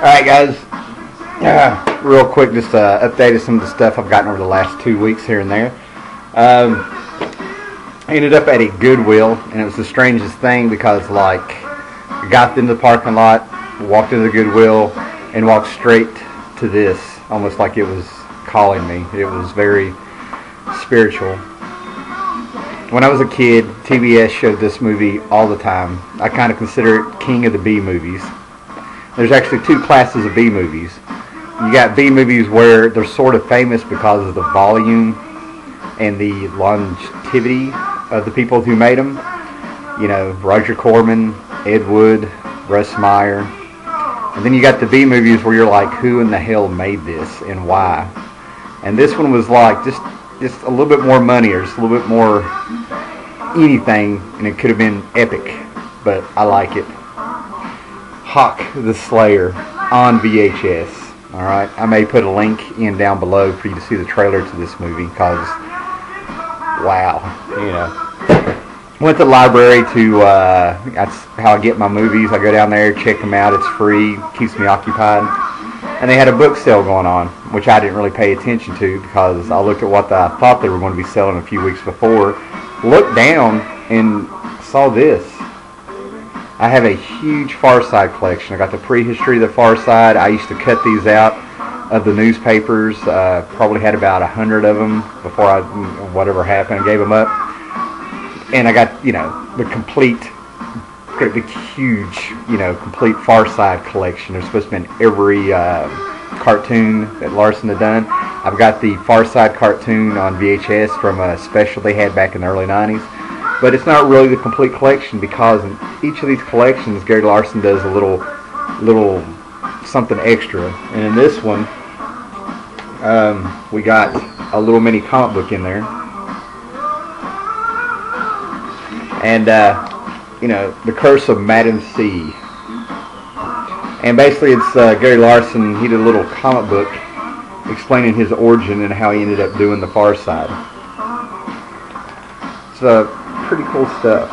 Alright guys, real quick, just updated some of the stuff I've gotten over the last 2 weeks here and there. I ended up at a Goodwill, and it was the strangest thing because, like, I got into the parking lot, walked into the Goodwill, and walked straight to this, almost like it was calling me. It was very spiritual. When I was a kid, TBS showed this movie all the time. I kind of consider it king of the B movies. There's actually two classes of B movies. You got B movies where they're sort of famous because of the volume and the longevity of the people who made them. You know, Roger Corman, Ed Wood, Russ Meyer. And then you got the B movies where you're like, who in the hell made this and why? And this one was like just a little bit more money, or just a little bit more anything, and it could have been epic. But I like it. Hawk the Slayer on VHS. Alright, I may put a link in down below for you to see the trailer to this movie, because wow, you know. Went to the library to, that's how I get my movies. I go down there, check them out, it's free, keeps me occupied. And they had a book sale going on, which I didn't really pay attention to because I looked at what I thought they were going to be selling a few weeks before, looked down and saw this. I have a huge Far Side collection. I got the prehistory of the Far Side. I used to cut these out of the newspapers. Probably had about 100 of them before whatever happened, I gave them up. And I got, you know, the complete, great big huge, you know, complete Far Side collection. There's supposed to be in every cartoon that Larson had done. I've got the Far Side cartoon on VHS from a special they had back in the early 90s. But it's not really the complete collection, because in each of these collections, Gary Larson does a little something extra. And in this one, we got a little mini comic book in there. And, you know, The Curse of Madam C. And basically it's Gary Larson. He did a little comic book explaining his origin and how he ended up doing the Far Side. It's pretty cool stuff.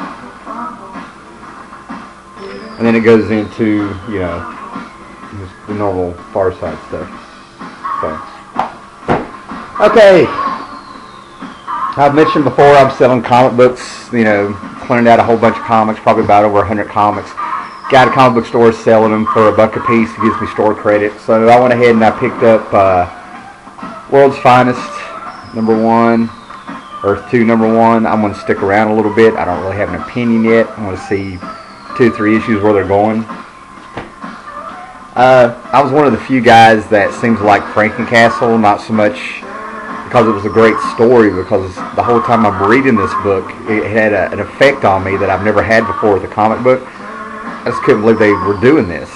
And then it goes into, you know, just the normal Far Side stuff. So, okay. I've mentioned before I'm selling comic books, you know, clearing out a whole bunch of comics, probably about over 100 comics. Got a comic book store selling them for $1 a piece. It gives me store credit. So I went ahead and I picked up World's Finest #1. Earth 2 #1. I'm going to stick around a little bit. I don't really have an opinion yet. I want to see 2 or 3 issues where they're going. I was one of the few guys that seems to like Frankencastle, not so much because it was a great story, because the whole time I'm reading this book, it had an effect on me that I've never had before with a comic book. I just couldn't believe they were doing this.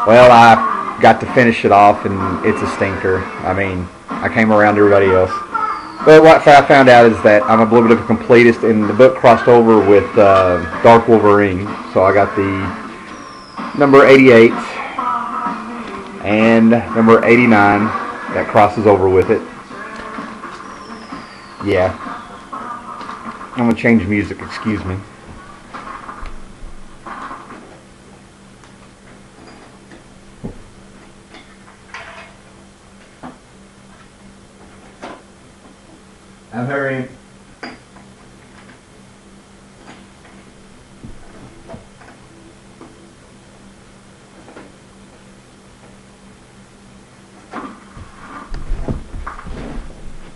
Well, I got to finish it off, and it's a stinker. I mean, I came around to everybody else. But what I found out is that I'm a little bit of a completist, and the book crossed over with Dark Wolverine. So I got the number 88 and number 89 that crosses over with it. Yeah. I'm going to change music, excuse me. I'm hurrying.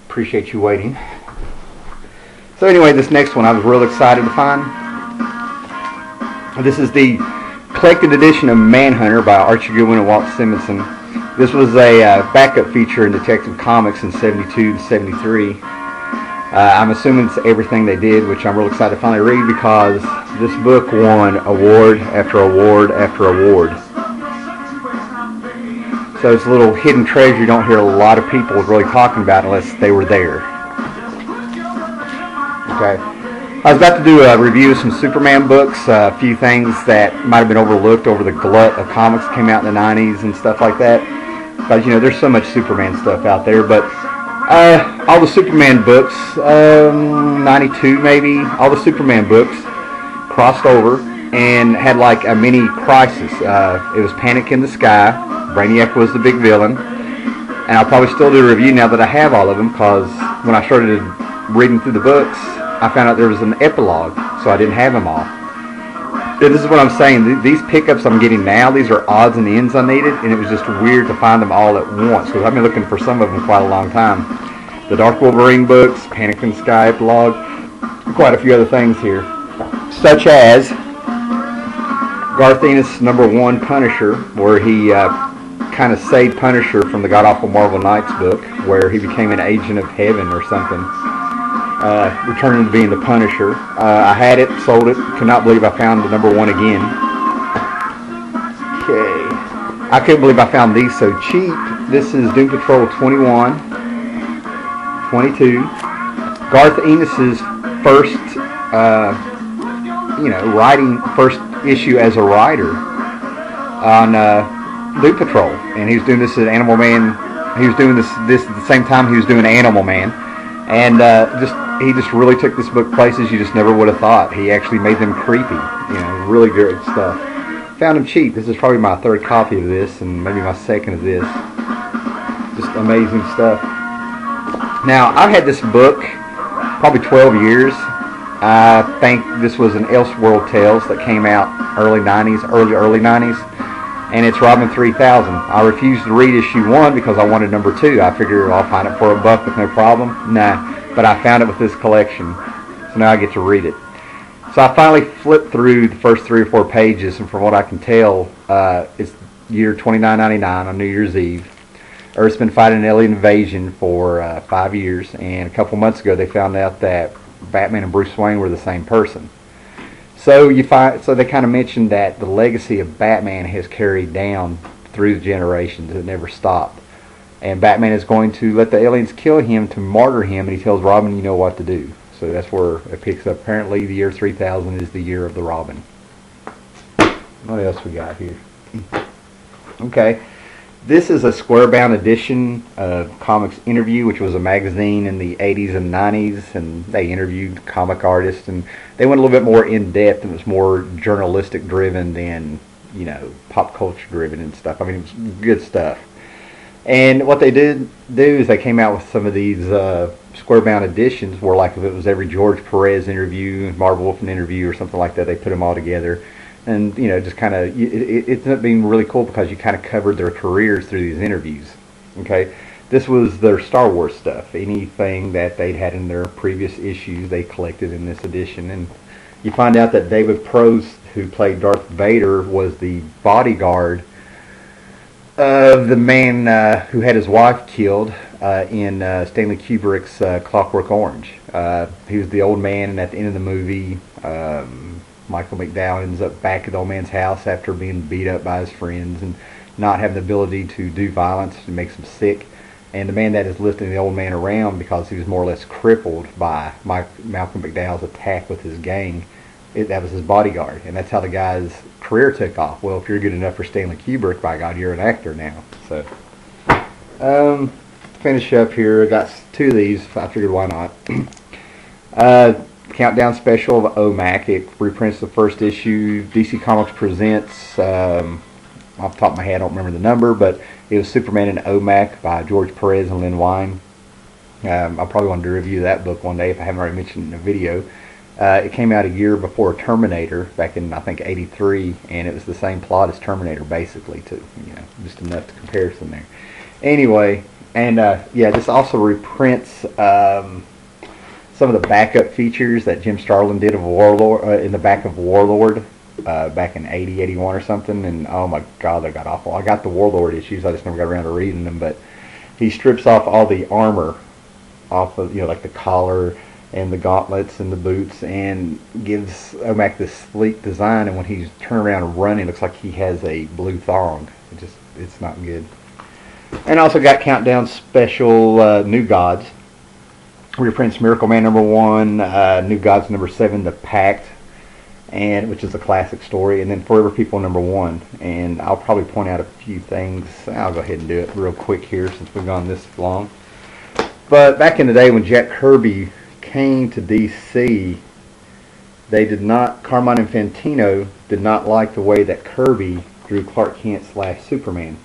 Appreciate you waiting. So anyway, this next one I was real excited to find. This is the collected edition of Manhunter by Archie Goodwin and Walt Simonson. This was a backup feature in Detective Comics in 72 and 73. I'm assuming it's everything they did, which I'm real excited to finally read, because this book won award after award after award. So it's a little hidden treasure you don't hear a lot of people really talking about unless they were there. Okay. I was about to do a review of some Superman books, a few things that might have been overlooked over the glut of comics that came out in the 90s and stuff like that. Because, you know, there's so much Superman stuff out there, but all the Superman books, 92 maybe, all the Superman books crossed over, and had like a mini crisis. It was Panic in the Sky. Brainiac was the big villain. And I'll probably still do a review now that I have all of them, because when I started reading through the books, I found out there was an epilogue, so I didn't have them all. And this is what I'm saying. These pickups I'm getting now, these are odds and ends I needed, and it was just weird to find them all at once, because I've been looking for some of them quite a long time. The Dark Wolverine books, Panic in the Sky epilogue, quite a few other things here, such as Garth Ennis #1 Punisher, where he kind of saved Punisher from the god-awful Marvel Knights book, where he became an agent of heaven or something, returning to being the Punisher. I had it, sold it, could not believe I found the #1 again. Okay, I couldn't believe I found these so cheap. This is Doom Patrol 21, 22, Garth Ennis's first, first issue as a writer on Doom Patrol, and he was doing this as Animal Man. He was doing this at the same time he was doing Animal Man, and he just really took this book places you just never would have thought. He actually made them creepy, really good stuff. Found them cheap. This is probably my third copy of this, and maybe my second of this. Just amazing stuff. Now, I've had this book probably 12 years. I think this was an Elseworld Tales that came out early 90s, and it's Robin 3000. I refused to read issue 1 because I wanted #2. I figured I'll find it for $1 with no problem. Nah, but I found it with this collection, so now I get to read it. So I finally flipped through the first 3 or 4 pages, and from what I can tell, it's year 2999 on New Year's Eve. Earth's been fighting an alien invasion for 5 years, and a couple months ago they found out that Batman and Bruce Wayne were the same person. So they kind of mentioned that the legacy of Batman has carried down through the generations. It never stopped. And Batman is going to let the aliens kill him to martyr him, and he tells Robin, you know what to do. So that's where it picks up. Apparently the year 3000 is the year of the Robin. What else we got here? Okay. This is a square-bound edition of Comics Interview, which was a magazine in the 80s and 90s, and they interviewed comic artists, and they went a little bit more in-depth, and it was more journalistic-driven than, pop culture-driven and stuff. I mean, it was good stuff. And what they did do is they came out with some of these square-bound editions where, like, if it was every George Perez interview, Marv Wolfman interview, or something like that, they put them all together. And, just kind of, it ended up being really cool because you kind of covered their careers through these interviews. Okay? This was their Star Wars stuff. Anything that they'd had in their previous issues, they collected in this edition. And you find out that David Prost, who played Darth Vader, was the bodyguard of the man who had his wife killed in Stanley Kubrick's Clockwork Orange. He was the old man, and at the end of the movie, Michael McDowell ends up back at the old man's house after being beat up by his friends and not having the ability to do violence. It makes him sick. And the man that is lifting the old man around, because he was more or less crippled by Malcolm McDowell's attack with his gang, that was his bodyguard. And that's how the guy's career took off. Well, if you're good enough for Stanley Kubrick, by God, you're an actor now. So, to finish up here, I got 2 of these. I figured, why not? Countdown special of OMAC. It reprints the first issue. DC Comics presents, off the top of my head, I don't remember the number, but it was Superman in OMAC by George Perez and Len Wein. I'll probably want to review that book one day if I haven't already mentioned it in a video. It came out a year before Terminator, back in, I think, 83, and it was the same plot as Terminator, basically, too. Just enough to comparison there. Anyway, and this also reprints some of the backup features that Jim Starlin did of Warlord in the back of Warlord back in 80, 81 or something, and oh my God, they got awful. I got the Warlord issues, I just never got around to reading them, but he strips off all the armor off of, like the collar and the gauntlets and the boots, and gives OMAC this sleek design, and when he's turned around and running, it looks like he has a blue thong. It's not good. And I also got Countdown special New Gods. Reprints Miracle Man #1, New Gods #7, The Pact, and which is a classic story, and then Forever People #1. And I'll probably point out a few things. I'll go ahead and do it real quick here since we've gone this long. But back in the day when Jack Kirby came to DC, they did not, Carmine Infantino did not like the way that Kirby drew Clark Kent / Superman.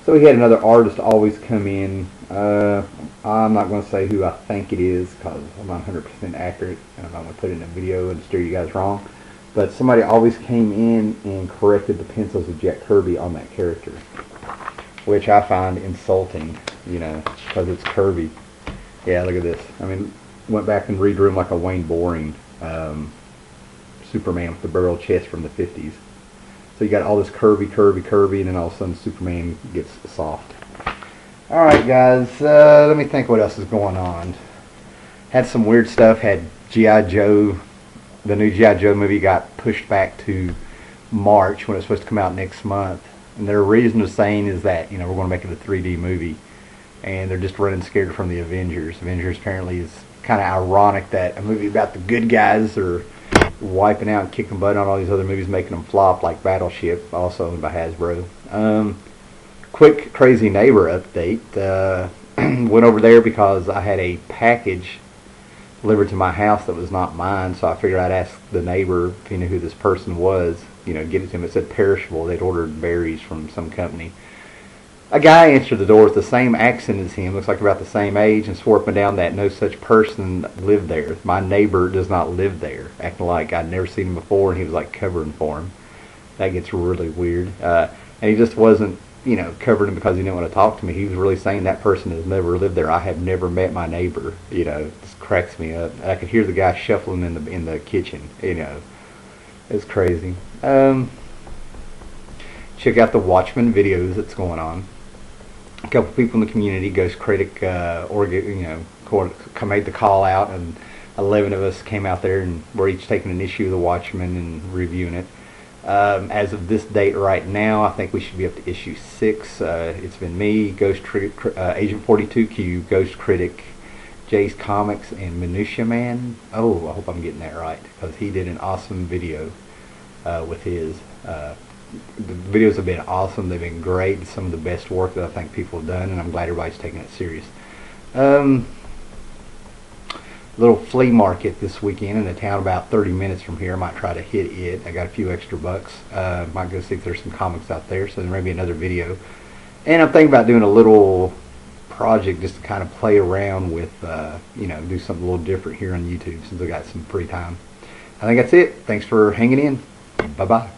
So he had another artist always come in. I'm not going to say who I think it is because I'm not 100% accurate, and I'm not going to put it in a video and steer you guys wrong. But somebody always came in and corrected the pencils of Jack Kirby on that character, which I find insulting, you know, because it's Kirby. Yeah, look at this. I mean, went back and redrew him like a Wayne Boring Superman with the barrel chest from the 50s. So you got all this Kirby, and then all of a sudden Superman gets soft. Alright guys, let me think what else is going on. Had some weird stuff. Had G.I. Joe, the new G.I. Joe movie got pushed back to March when it's supposed to come out next month. And their reason of saying is that, you know, we're going to make it a 3D movie. And they're just running scared from the Avengers. Avengers apparently is kind of ironic that a movie about the good guys are wiping out and kicking butt on all these other movies, making them flop, like Battleship, also owned by Hasbro. Quick Crazy Neighbor update. Went over there because I had a package delivered to my house that was not mine, so I figured I'd ask the neighbor if he knew who this person was, you know, get it to him. It said perishable. They'd ordered berries from some company. A guy answered the door with the same accent as him, looks like about the same age, and swore up and down that no such person lived there. My neighbor does not live there, acting like I'd never seen him before, and he was like covering for him. That gets really weird. And he just wasn't, you know, covering him because he didn't want to talk to me. He was really saying that person has never lived there. I have never met my neighbor. You know, it just cracks me up. I could hear the guy shuffling in the kitchen. You know, it's crazy. Check out the Watchmen videos that's going on. A couple people in the community, Ghost Critic, you know, made the call out, and 11 of us came out there and we're each taking an issue of the Watchmen and reviewing it. As of this date right now, I think we should be up to issue 6. It's been me, Ghost Critic, Agent 42Q, Ghost Critic, Jay's Comics, and Minutia Man. Oh, I hope I'm getting that right, because he did an awesome video with his. The videos have been awesome. They've been great. It's some of the best work that I think people have done, and I'm glad everybody's taking it serious. Little flea market this weekend in a town about 30 minutes from here. I might try to hit it. I got a few extra bucks. Might go see if there's some comics out there, so there may be another video. And I'm thinking about doing a little project just to kind of play around with, you know, do something a little different here on YouTube since I got some free time. I think that's it. Thanks for hanging in. Bye-bye.